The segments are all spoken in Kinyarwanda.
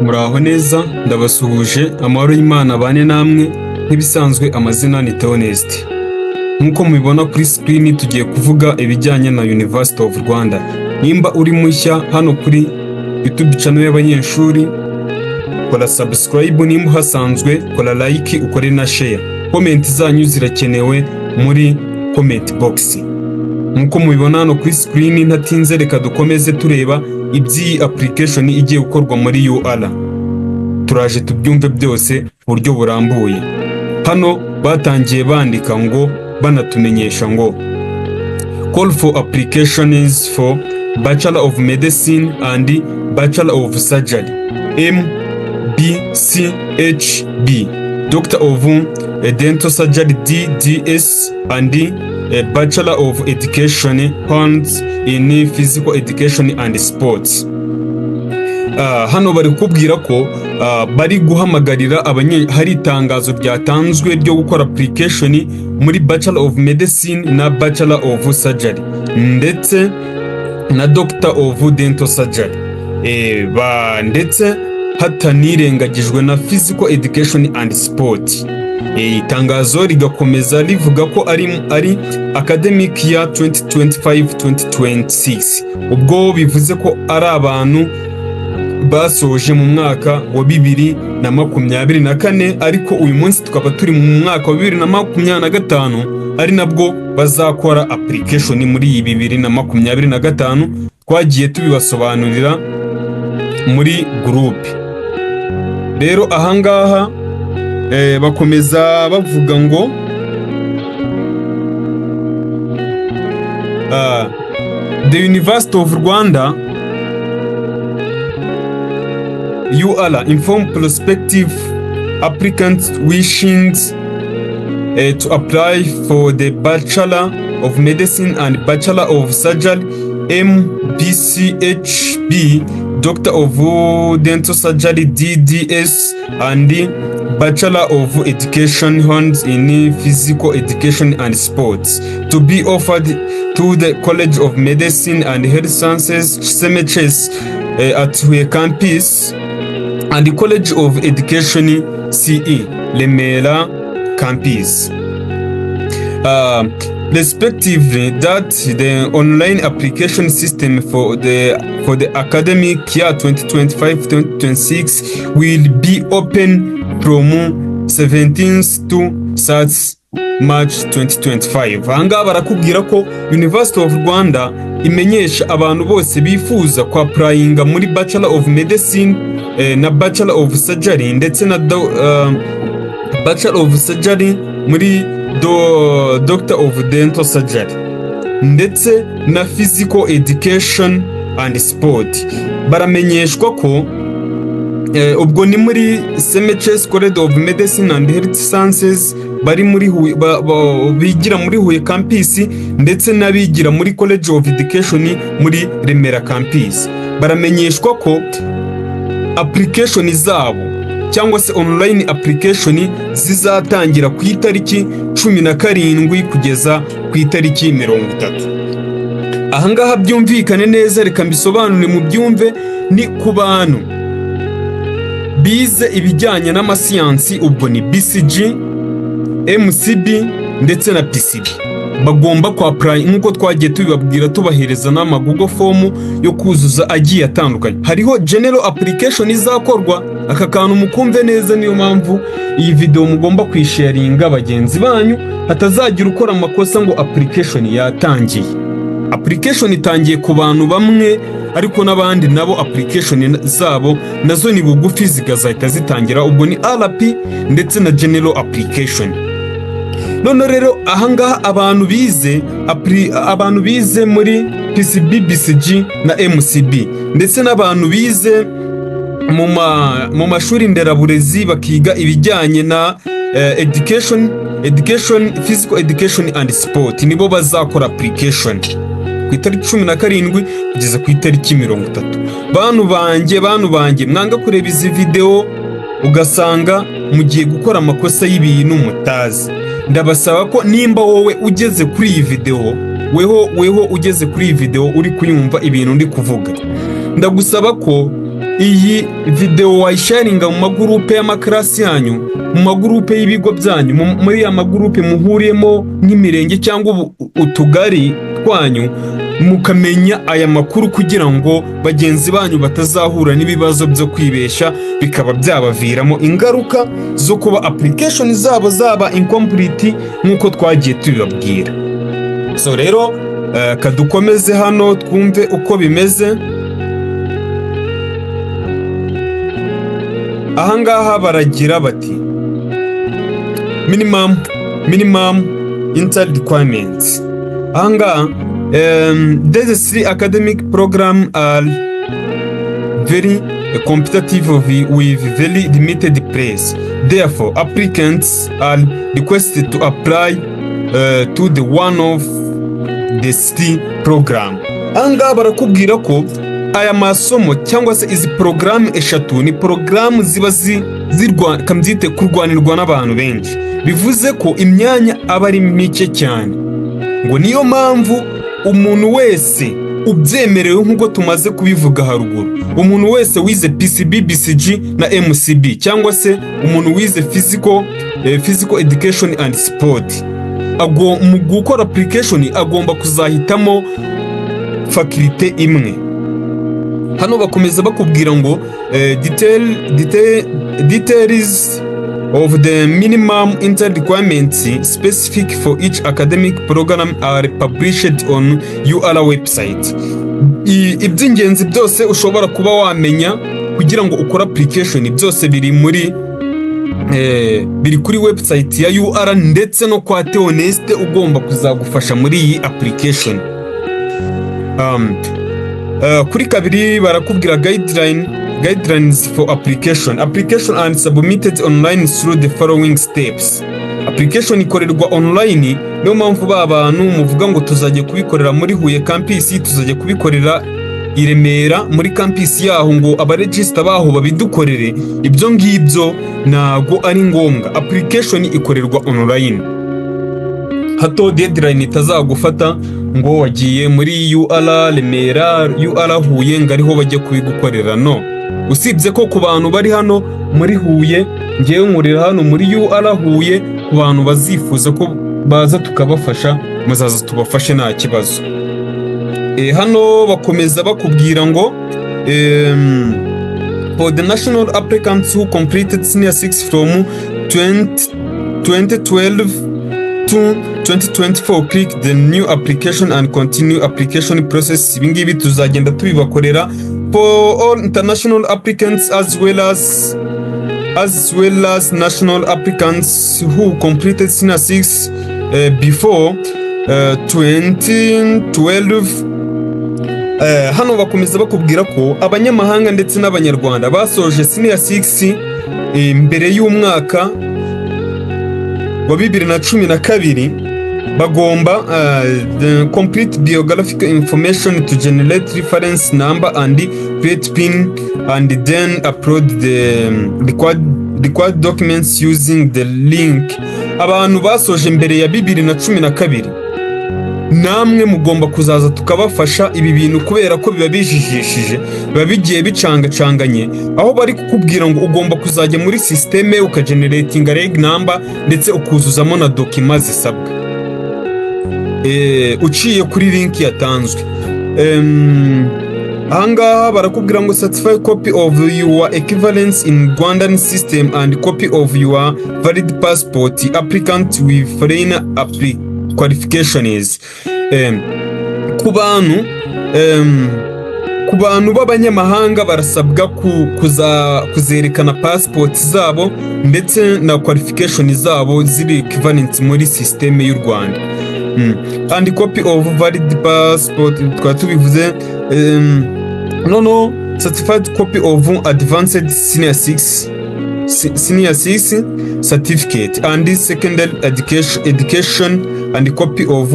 Muraho neza, ndabasuhuje, amahoro y'Imana bane namwe, nk'ibisanzwe amazina ni Theoneste. Nk'uko mubibona kuri screen tugiye kuvuga ibijyanye na University of Rwanda. Nimba uri mushya hano kuri YouTube channel y'abanyeshuri, kora subscribe, nimba hasanzwe kora like, ukore na share. Comment zanyu zirakenewe muri comment box. Nk'uko mubibona hano kuri screen, ntatinze reka dukomeze tureba iby'iyi application igiye gukorwa muri UR. Turaje tubyumve byose ku buryo burambuye. Hano batangiye bandika ngo banatumenyesha ngo call for applications for Bachelor of Medicine and Bachelor of Surgery MBCHB, Doctor of Dental Surgery DDS, and Bachelor of Education Honors in Physical Education and Sports. Hano bari kubwira ko bari guhamagarira hari itangazo ryatanzwe ryo gukora application muri Bachelor of Medicine na Bachelor of Surgery ndetse na Doctor of Dental Surgery, ndetse hatanirengagijwe na Physical Education and Sport. Itangazo rigakomeza rivuga ko ari academic year 2025-2026, ubwo bivuze ko ari abantu basoje mu mwaka wa 2024, ariko uyu munsi tukaba turi mu mwaka wa 2025, ari nabwo bazakora application muri 2025. Twagiye tubibasobanurira muri group. Rero ahangaha bakomeza bavuga ngo the University of Rwanda UR inform prospective applicants wishing to apply for the Bachelor of Medicine and Bachelor of Surgery MBCHB, Doctor of Dental Surgery DDS, and Bachelor of Education Honors in Physical Education and Sports to be offered to the College of Medicine and Health Sciences CMHS at Huye campus and the College of Education CE Remera campus. Respectively, that the online application system for the academic year 2025-2026 will be open from 17th to 3rd March 2025. Ahanga barakubwira ko University of Rwanda imenyesha abantu bose bifuza kwa applyinga muri Bachelor of Medicine na Bachelor of Surgery ndetse na Bachelor of Surgery muri Doctor of Dental Surgery ndetse na Physical Education and Sport. Baramenyeshwa ko ubwo ni muri CMHS College of Medicine and Health Sciences bari muri bigira muri Huye campus ndetse n'abigira muri College of Education muri Remera campus. Baramenyeshwa ko application zabo cyangwa se online application zizatangira ku itariki 17 kugeza ku itariki 30. Ahangaha byumvikane neza, reka mbisobanure mu byumve. Ni ku bantu bize ibijyanye n'amasiyansi, ubwo ni BCG, MCB ndetse na PCB, bagomba kwa apply nkuko twagiye tubibabwira tubahereza n'ama Google form yo kuzuza agiye atandukanye. Hariho general application izakorwa, aka kantu mukumve neza, niyo mpamvu iyi video mugomba kwisharinga bagenzi banyu hatazagira ukora amakosa ngo application yatangiye. Application itangiye ku bantu bamwe, ariko n'abandi nabo application zabo nazo ni bugufi zigazahita zitangira, ubwo ni RP ndetse na general application. None rero ahangaha abantu bize muri PCB, BCG na MCB ndetse n'abantu bize mu mashuri nderaburezi bakiga ibijyanye na education, physical education and sport, nibo bazakora application ku itariki 17 kugeza ku itariki 30. Bantu banjye mwanga kureba izi video ugasanga mugiye gukora amakosa y'ibintu mutazi. Ndabasaba ko nimba wowe ugeze kuri iyi video, weho ugeze kuri iyi video uri kuyumva ibintu ndi kuvuga, ndagusaba ko iyi video wayisharinga mu magurupe y'amakarasi yanyu, mu magurupe y'ibigo byanyu, muri ya magurupe muhuriyemo nk'imirenge cyangwa utugari twanyu, mukamenya aya makuru kugira ngo bagenzi banyu batazahura n'ibibazo byo kwibesha bikaba byabaviramo ingaruka zo kuba application zabo zaba incomplete nk'uko twagiye tubibabwira. So rero kadukomeze hano twumve uko bimeze. Ahangaha baragira bati minimum inter requirements. Ahangaha these three academic programs are very competitive with very limited place. Therefore, applicants are requested to apply to the one of the three program. Ahangaha barakubwira ko aya masomo cyangwa se izi porogaramu eshatu ni porogaramu ziba kambyite kurwanirwa n'abantu benshi, bivuze ko imyanya aba ari mike cyane, ngo niyo mpamvu umuntu wese ubyemerewe nk'uko tumaze kubivuga haruguru, umuntu wese wize PCB, BCG na MCB cyangwa se umuntu wize physical education and sport, mu gukora application agomba kuzahitamo faculty imwe. Hano bakomeza bakubwira ngo details of the minimum inter requirements specific for each academic program are published on UR website. Iby'ingenzi byose ushobora kuba wamenya kugira ngo ukore application byose biri kuri website ya UR ndetse no kwa Theoneste ugomba kuzagufasha muri iyi application. Kuri kabiri barakubwira guidelines for application are submitted online through the following steps. Application ikorerwa online, niyo mpamvu abantu muvuga ngo tuzajya kubikorera muri Huye campus, tuzajya kubikorera i Remera muri campus yaho ngo abaregister baho babidukorere. Ibyo ngibyo ntago ari ngombwa. Application ikorerwa online, hato deadline itazagufata ngo wagiye muri UR Remera, UR Huye ngo ariho bajya kubigukorera. No, usibye ko ku bantu bari hano muri Huye, ngewe nkorera hano muri UR Huye, ku bantu bazifuza ko baza tukabafasha muzaza tubafashe nta kibazo. Hano bakomeza bakubwira ngo for the national applicants who completed senior 6 from 2012 to 2024, click the new application and continue application process. Ibingibi tuzagenda tubibakorera for all international applicants as well as national applicants who completed senior 6 before 2012. Hano bakomeza bakubwira ko abanyamahanga ndetse n'abanyarwanda basoje senior 6 mbere y'umwaka wa 2012 bagomba the complete biographical information to generate reference number and create PIN and then upload the required documents using the link. Abantu basoje mbere ya 2012 namwe mugomba kuzaza tukabafasha ibi bintu kubera ko biba bijijishije, biba bigiye bicangacanganye, aho bari kukubwira ngo ugomba kuzajya muri systeme ukageneratinga reg number ndetse ukuzuzamo na document zisabwa uciye kuri link yatanzwe. Ahangaha barakubwira ngo certified copy of your equivalence in Rwandan system and copy of your valid passport applicant with foreign qualifications. Ku bantu b'abanyamahanga barasabwa kuzerekana passport zabo ndetse na qualification zabo ziri equivalent muri system y'u Rwanda. And copy of valid passport twatubivuze. Certified copy of advanced senior 6 certificate and secondary education and copy of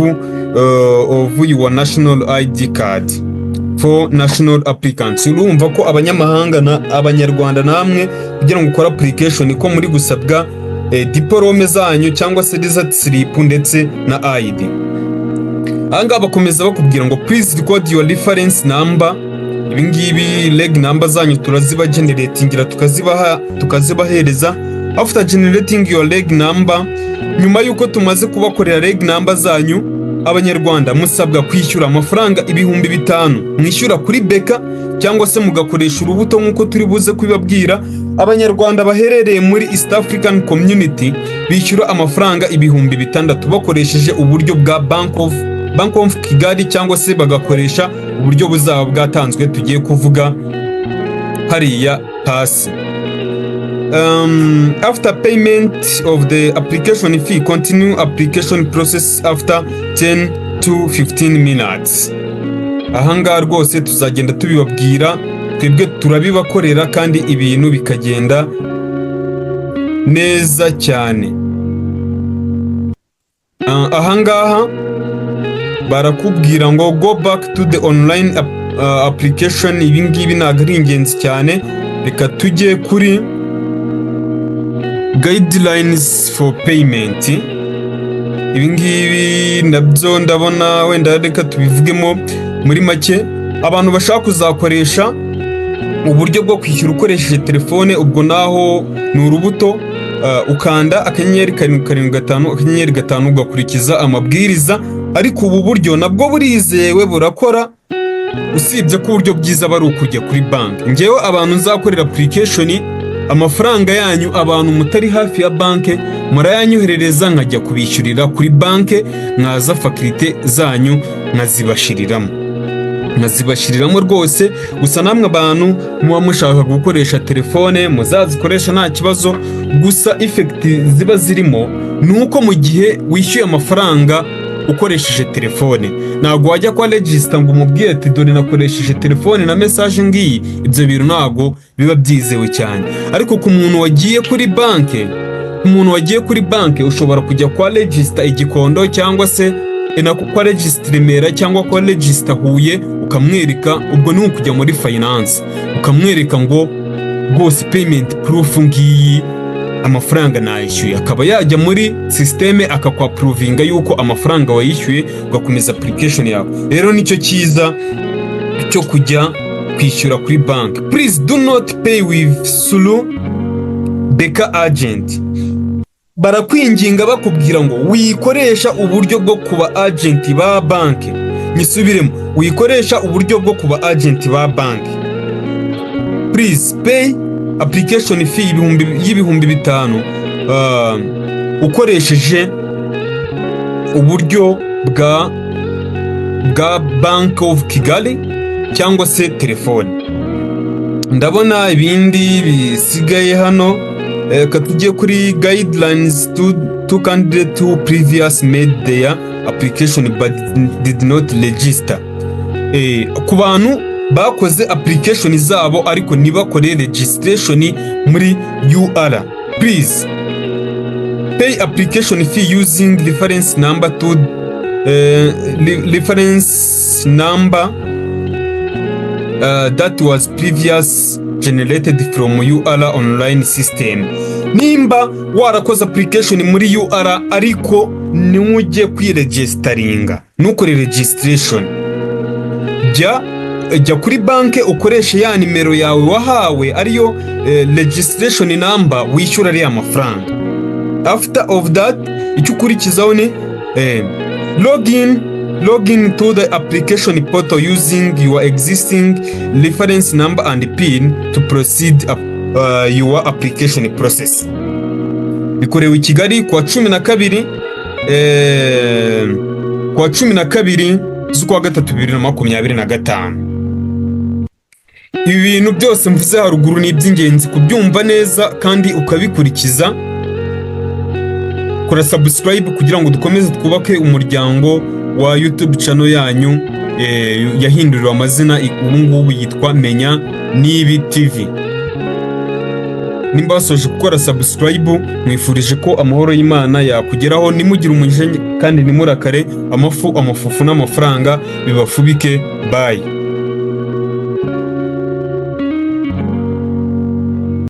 your national ID card for national applicants. Urumva ko abanyamahanga na abanyarwanda namwe kugira ngo ukora application ko muri gusabwa diplome zanyu cyangwa se result slip ndetse na ID. Ahangaha bakomeza bakubwira ngo please record your reference number ibi ngibi reg number zanyu turaziba generatingira tukazibahereza. After generating your reg number, nyuma yuko tumaze kubakorera reg number zanyu, abanyarwanda musabwa kwishyura amafaranga 5,000 mwishyura kuri beka cyangwa se mugakoresha urubuto nk'uko turi buze kubibabwira. Abanyarwanda baherereye muri East African Community bishyura amafaranga 6,000 bakoresheje uburyo bwa Bank of Kigali cyangwa se bagakoresha uburyo buzaba bwatanzwe tugiye kuvuga hariya hasi. After payment of the application fee, continue application process after 10 to 15 minutes. Ahangaha rwose tuzagenda tubibabwira, twebwe turabibakorera kandi ibintu bikagenda neza cyane. Ahangaha barakubwira ngo go back to the online application. Ibi ngibi ntabwo ari ingenzi cyane, reka tujye kuri guidelines for payment. Ibi ngibi nabyo ndabona wenda reka tubivugemo muri make. Abantu bashaka kuzakoresha uburyo bwo kwishyura ukoresheje telefone, ubwo naho ni urubuto ukanda akanyenyeri 775 akanyenyeri 5 ugakurikiza amabwiriza. Ariko ubu buryo nabwo burizewe burakora, usibye ko uburyo bwiza bari ukujya kuri banki. Ngewe abantu nzakorera application, amafaranga yanyu abantu mutari hafi ya banki murayanyoherereza nkajya kubishyurira kuri banki, mwaza fakirite zanyu nkazibashyiriramo rwose. Gusa namwe abantu muba mushaka gukoresha telefone muzazikoresha nta kibazo, gusa effect ziba zirimo nuko mu gihe wishyuye amafaranga ukoresheje telefone ntabwo wajya kwa register ngo umubwire ati dore nakoresheje telefone na message ngiyi. Ibyo bintu ntabwo biba byizewe cyane. Ariko ku muntu wagiye kuri banki, ushobora kujya kwa register Igikondo cyangwa se kwa register Remera cyangwa kwa register Huye, ukamwereka, ubwo ni ukujya muri finance ukamwereka ngo rwose payment proof ngiyi amafaranga nayishyuye, akaba yajya muri systeme akakwaprovinga yuko amafaranga wayishyuye ugakomeza application yawe. Rero nicyo cyiza cyo kujya kwishyura kuri banki. Please do not pay with through Beka agent. Barakwinginga bakubwira ngo wikoresha uburyo bwo kuba agent ba banki. Nyisubiremo, wikoresha uburyo bwo kuba agent ba banki. Please pay application fee y'ibihumbi 5,000 ukoresheje uburyo bwa Bank of Kigali cyangwa se telefone. Ndabona ibindi bisigaye hano. Katujye kuri guidelines to candidate who previous made their application but did not register. Ku bantu bakoze application zabo ariko ntibakore registration muri UR, please pay application fee using reference number to that was previous generated from UR online system. Nimba warakoze application muri UR ariko nimujye kwiregisteringa, nukore registration, jya kuri banki ukoreshe ya nimero yawe wahawe ariyo registration number, wishyura ariya mafaranga. After of that, icyo ukurikizaho ni login to the application portal using your existing reference number and PIN to proceed your application process. Bikorewe i Kigali kwa 12 z'ukwa 3 2025. Ibi bintu byose mvuze haruguru ni iby'ingenzi kubyumva neza kandi ukabikurikiza. Kora subscribe kugira ngo dukomeze twubake umuryango wa YouTube channel yanyu yahinduriwe amazina, ubu ngubu yitwa Menya Nibi TV. Nimba wasoje gukora subscribe, mwifurije ko amahoro y'Imana yakugeraho, nimugire umugisha kandi nimurakare amafufu n'amafaranga bibafubike. Bye.